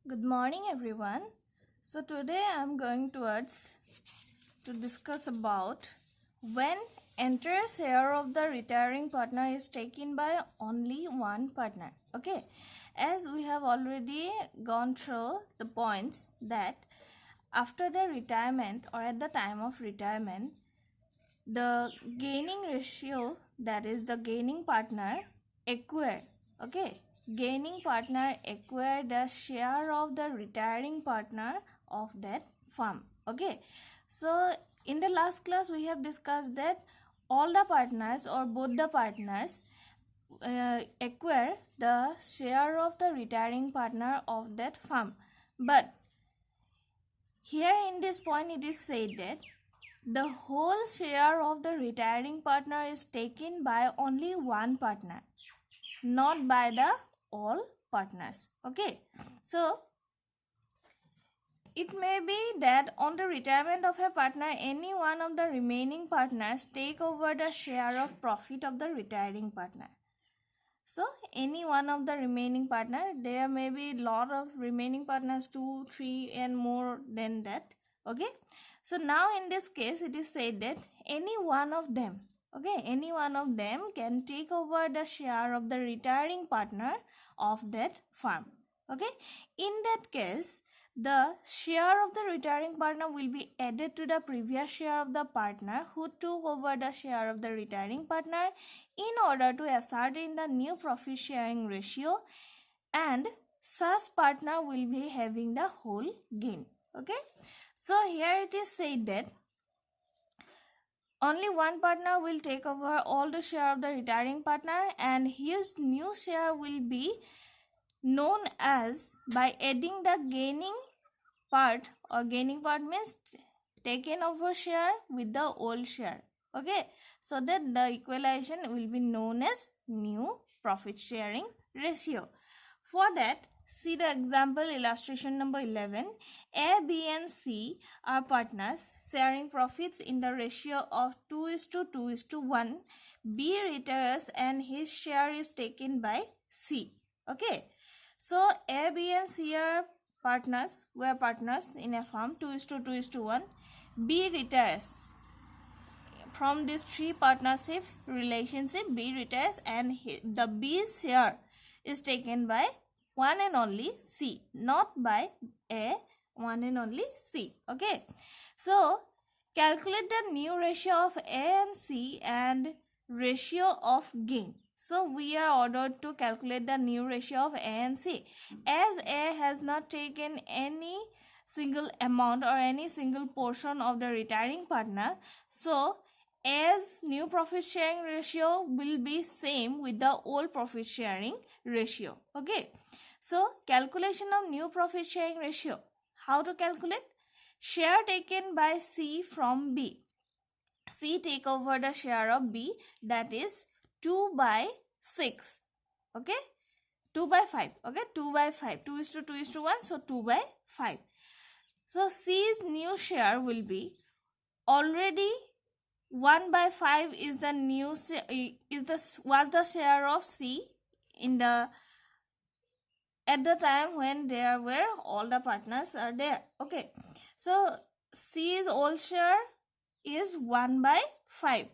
Good morning everyone. So today I am going to discuss about when entire share of the retiring partner is taken by only one partner. Okay, as we have already gone through the points that after the retirement or at the time of retirement, the gaining ratio, that is the gaining partner, acquire. Okay, gaining partner acquire the share of the retiring partner of that firm. Okay, so in the last class we have discussed that all the partners or both the partners acquire the share of the retiring partner of that firm. But here in this point it is said that the whole share of the retiring partner is taken by only one partner, not by the all partners. Okay, so it may be that on the retirement of a partner, any one of the remaining partners take over the share of profit of the retiring partner. So any one of the remaining partner, there may be lot of remaining partners, 2, 3 and more than that. Okay, so now in this case it is said that any one of them, okay, any one of them can take over the share of the retiring partner of that firm. Okay, in that case the share of the retiring partner will be added to the previous share of the partner who took over the share of the retiring partner in order to ascertain the new profit sharing ratio, and such partner will be having the whole gain. Okay, so here it is said that only one partner will take over all the share of the retiring partner, and his new share will be known as by adding the gaining part, or gaining part means taken over share with the old share. Okay, so that the equalization will be known as new profit sharing ratio. For that, see the example illustration number 11. A, B and C are partners sharing profits in the ratio of 2:2:1. B retires and his share is taken by C. Okay, so A, B and C are partners, were partners in a firm, 2:2:1. B retires. From this three partnership relationship, B retires and the B's share is taken by one and only C, not by A, one and only C. Okay, so calculate the new ratio of A and C and ratio of gain. So we are ordered to calculate the new ratio of A and C. As A has not taken any single amount or any single portion of the retiring partner, so A's new profit sharing ratio will be same with the old profit sharing ratio. Okay, so calculation of new profit sharing ratio. How to calculate? Share taken by C from B. C take over the share of B, that is 2/6. Okay, 2/5. Okay, 2/5. 2:2:1. So 2/5. So C's new share will be already 1/5 is the new was the share of C in the at the time when there were all the partners are there. Okay, so C's old share is 1/5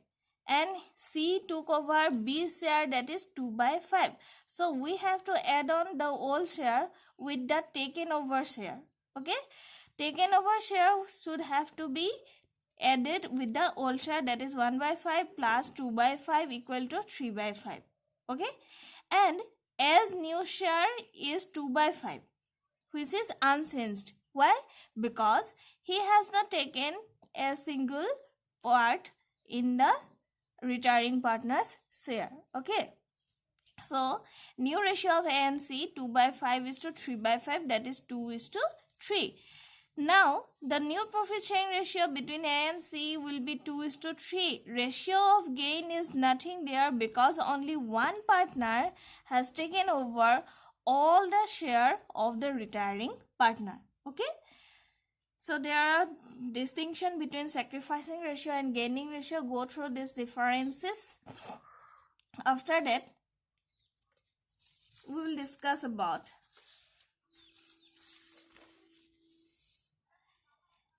and C took over B's share, that is 2/5. So we have to add on the old share with the taken over share. Okay, taken over share should have to be added with the old share, that is 1/5 plus 2/5 equal to 3/5. Okay, and as new share is 2/5, which is unchanged. Why? Because he has not taken a single part in the retiring partner's share. Okay, so new ratio of A and C, 2/5 is to 3/5, that is 2:3. Now the new profit sharing ratio between A and C will be 2:3. Ratio of gain is nothing there because only one partner has taken over all the share of the retiring partner. Okay, so there are distinction between sacrificing ratio and gaining ratio. Go through these differences. After that, we will discuss about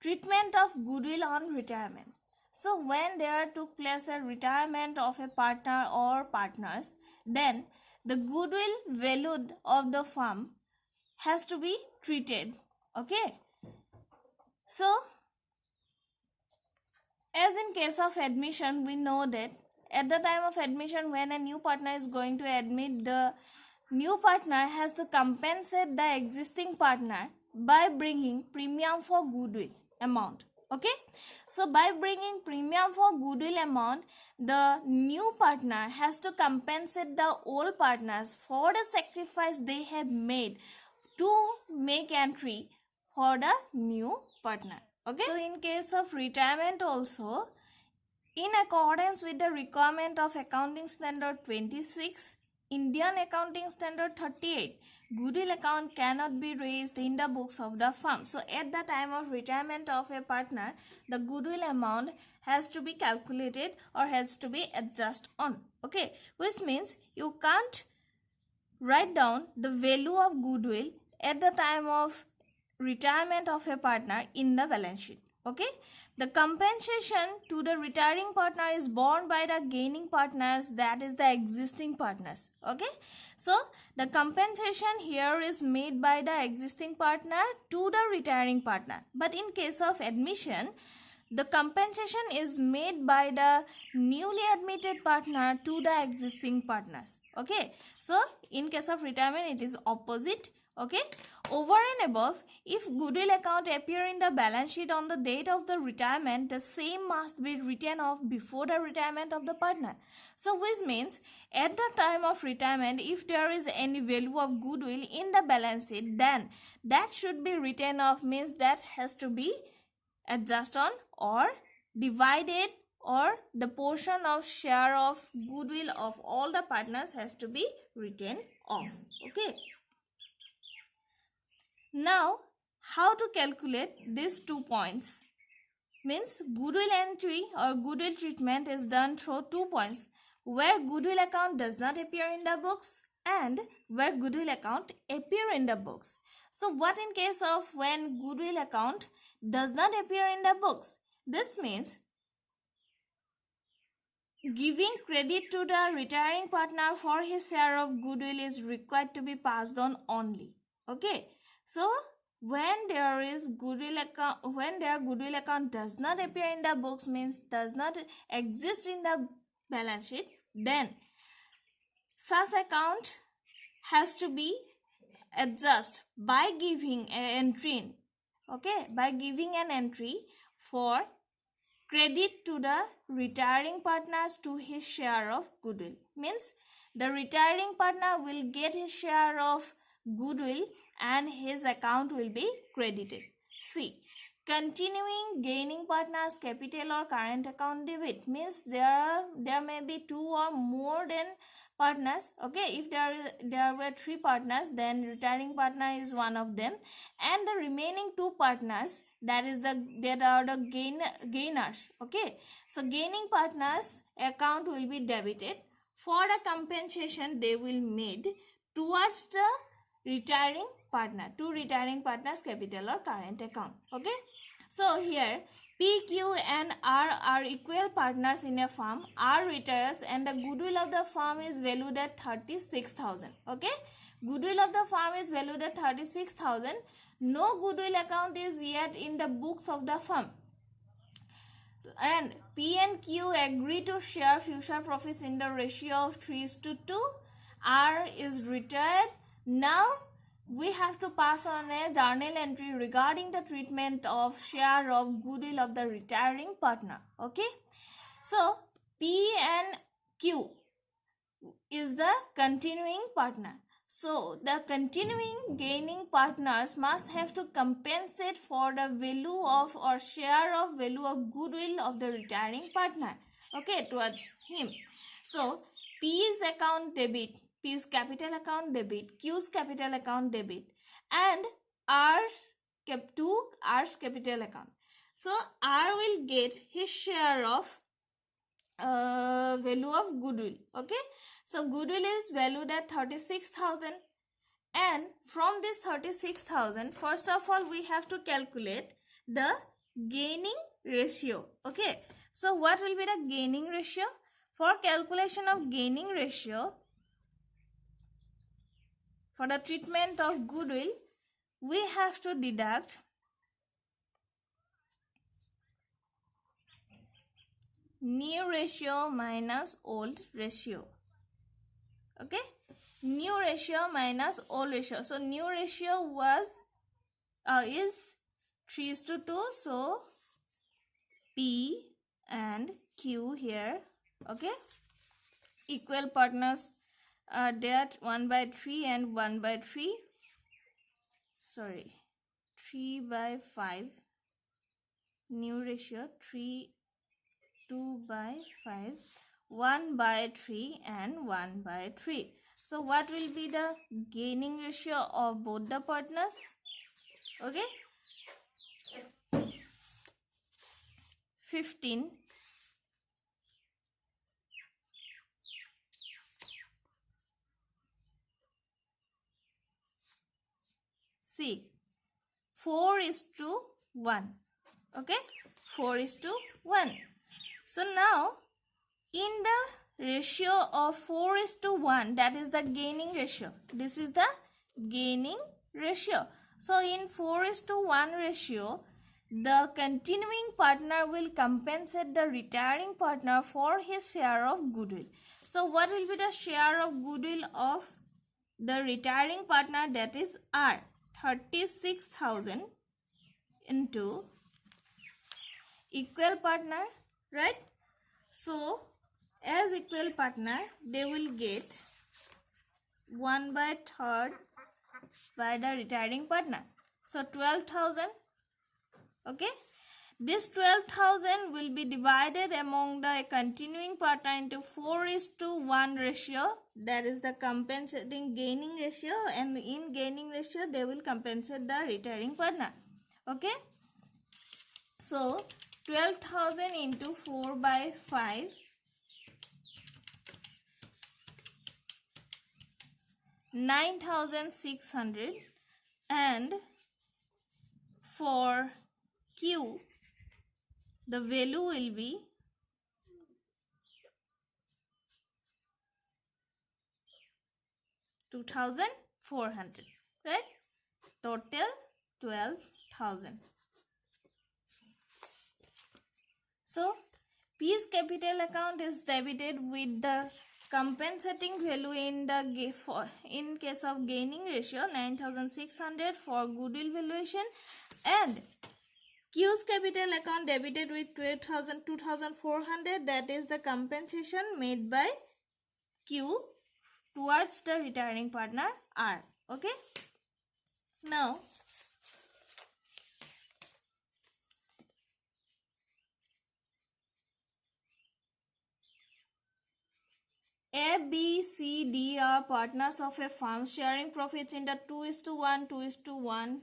treatment of goodwill on retirement. So when there took place a retirement of a partner or partners, then the goodwill valued of the firm has to be treated. Okay. So as in case of admission, we know that at the time of admission, when a new partner is going to admit, the new partner has to compensate the existing partner by bringing premium for goodwill amount. Okay, so by bringing premium for goodwill amount, the new partner has to compensate the old partners for the sacrifice they have made to make entry for the new partner. Okay, so in case of retirement also, in accordance with the requirement of Accounting Standard 26, Indian Accounting Standard 38, goodwill account cannot be raised in the books of the firm. So at the time of retirement of a partner, the goodwill amount has to be calculated or has to be adjusted on. Okay, which means you can't write down the value of goodwill at the time of retirement of a partner in the balance sheet. Okay, the compensation to the retiring partner is borne by the gaining partners, that is the existing partners. Okay, so the compensation here is made by the existing partner to the retiring partner, but in case of admission, the compensation is made by the newly admitted partner to the existing partners. Okay, so in case of retirement, it is opposite. Okay, over and above, if goodwill account appear in the balance sheet on the date of the retirement, the same must be written off before the retirement of the partner. So which means at the time of retirement, if there is any value of goodwill in the balance sheet, then that should be written off, means that has to be adjusted on or divided, or the portion of share of goodwill of all the partners has to be written off. Okay. Now, how to calculate these 2 points? Means goodwill entry or goodwill treatment is done through 2 points, where goodwill account does not appear in the books and where goodwill account appear in the books. So what in case of when goodwill account does not appear in the books? This means giving credit to the retiring partner for his share of goodwill is required to be passed on only. Okay. So when there is goodwill account, when their goodwill account does not appear in the books, means does not exist in the balance sheet, then such account has to be adjusted by giving an entry. Okay, by giving an entry for credit to the retiring partners to his share of goodwill. Means the retiring partner will get his share of goodwill and his account will be credited. C. Continuing gaining partners capital or current account debit, means there may be 2 or more than partners. Okay, if there were 3 partners, then retiring partner is one of them, and the remaining 2 partners, that are the gainers. Okay, so gaining partners account will be debited for the compensation they will made towards the retiring partner, to retiring partners capital or current account. Okay, so here P, Q and R are equal partners in a firm. R retires and the goodwill of the firm is valued at 36,000. Okay, goodwill of the firm is valued at 36,000. No goodwill account is yet in the books of the firm, and P and Q agree to share future profits in the ratio of 3:2. R is retired. Now we have to pass on a journal entry regarding the treatment of share of goodwill of the retiring partner. Okay, so P and Q is the continuing partner. So the continuing gaining partners must have to compensate for the value of or share of value of goodwill of the retiring partner. Okay, towards him. So P's account debit, P's capital account debit, Q's capital account debit, and R's capital account. So R will get his share of value of goodwill. Okay, so goodwill is valued at 36,000, and from this 36,000, first of all we have to calculate the gaining ratio. Okay, so what will be the gaining ratio? For calculation of gaining ratio, for the treatment of goodwill, we have to deduct new ratio minus old ratio. Okay, new ratio minus old ratio. So new ratio was is 3:2. So P and Q here. Okay, equal partners are there, 1/3 and 1/3. Sorry, 3/5. New ratio 3, 2/5, 1/3 and 1/3. So what will be the gaining ratio of both the partners? Okay, 15. See, 4:1. Okay, 4:1. So now in the ratio of 4:1, that is the gaining ratio. This is the gaining ratio. So in 4:1 ratio, the continuing partner will compensate the retiring partner for his share of goodwill. So what will be the share of goodwill of the retiring partner? That is R, 36,000 into equal partner, right? So as equal partner, they will get 1/3 by the retiring partner. So 12,000. Okay, this 12,000 will be divided among the continuing partner into 4:1 ratio. That is the compensating gaining ratio, and in gaining ratio they will compensate the retiring partner. Okay, so 12,000 into 4/5, 9,600, and for Q the value will be 2,400, right? Total 12,000. So P's capital account is debited with the compensating value in case of gaining ratio 9,600 for goodwill valuation, and Q's capital account debited with 2,400, that is the compensation made by Q towards the retiring partner R. Okay, now A, B, C, D are partners of a firm sharing profits in the 2:1, 2:1,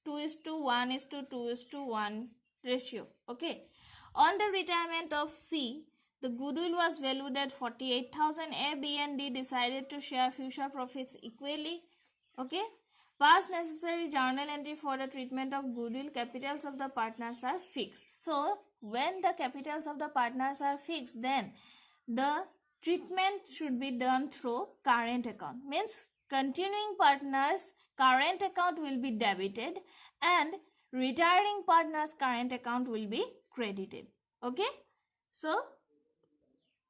2:1:2:1 ratio. Okay. On the retirement of C, the goodwill was valued at 48,000. A, B, and D decided to share future profits equally. Okay. Past necessary journal entry for the treatment of goodwill. Capitals of the partners are fixed. So when the capitals of the partners are fixed, then the treatment should be done through current account. Means continuing partners current account will be debited and retiring partners current account will be credited. Okay, so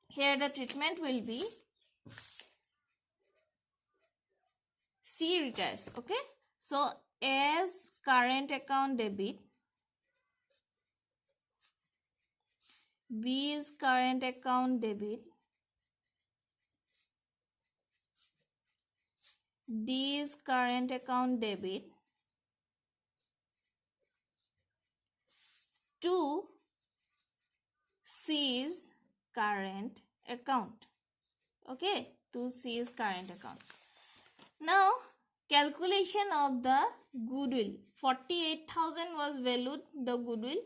here the treatment will be C retires. Okay, so as current account debit, B is current account debit, D is current account debit, 2 C is current account. Okay, 2 C is current account. Now calculation of the goodwill. 48,000 was valued the goodwill,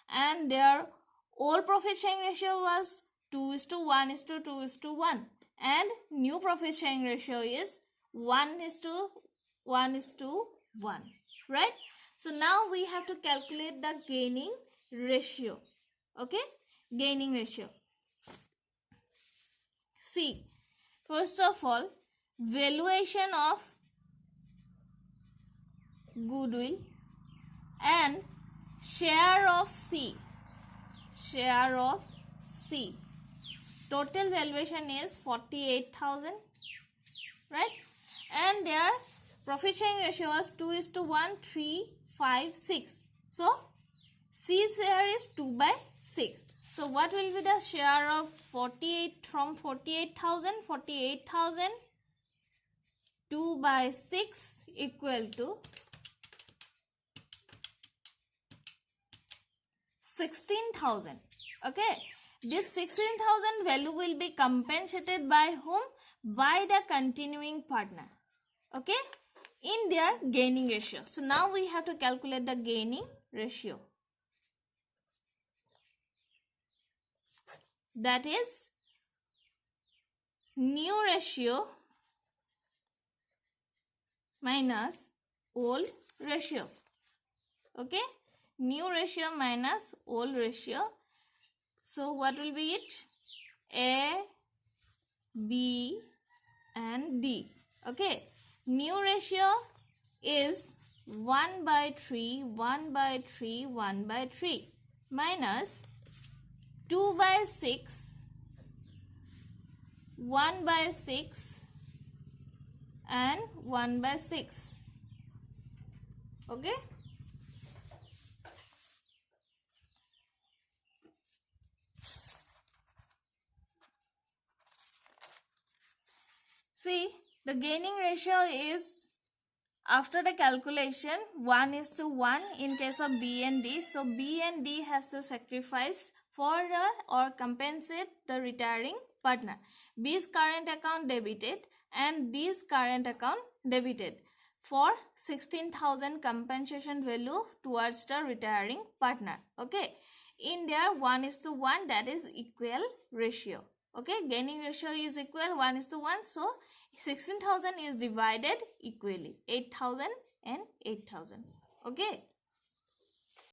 and their old profit sharing ratio was 2:1:2:1, and new profit sharing ratio is 1:1:1. 1, right? So now we have to calculate the gaining ratio. Okay, gaining ratio. See, first of all, valuation of goodwill and share of C. Share of C. Total valuation is 48,000, right? And their profit sharing ratio was 2:1, 3, 5, 6. So C share is 2/6. So what will be the share of 48 from 48,000? 48,000 2/6 equal to 16,000. Okay, this 16,000 value will be compensated by whom? By the continuing partner. Okay, in their gaining ratio. So now we have to calculate the gaining ratio. That is new ratio minus old ratio. Okay, new ratio minus old ratio. So what will be it? A, B and D. Okay, new ratio is 1/3, 1/3, 1/3 minus 2/6, 1/6 and 1/6. Okay, see, the gaining ratio is, after the calculation, 1:1 in case of B and D. So B and D has to sacrifice for or compensate the retiring partner. B's current account debited and D's current account debited for 16,000 compensation value towards the retiring partner. Okay, in there 1:1, that is equal ratio. Okay, gaining ratio is equal 1:1. So 16,000 is divided equally, 8,000 and 8,000. Okay.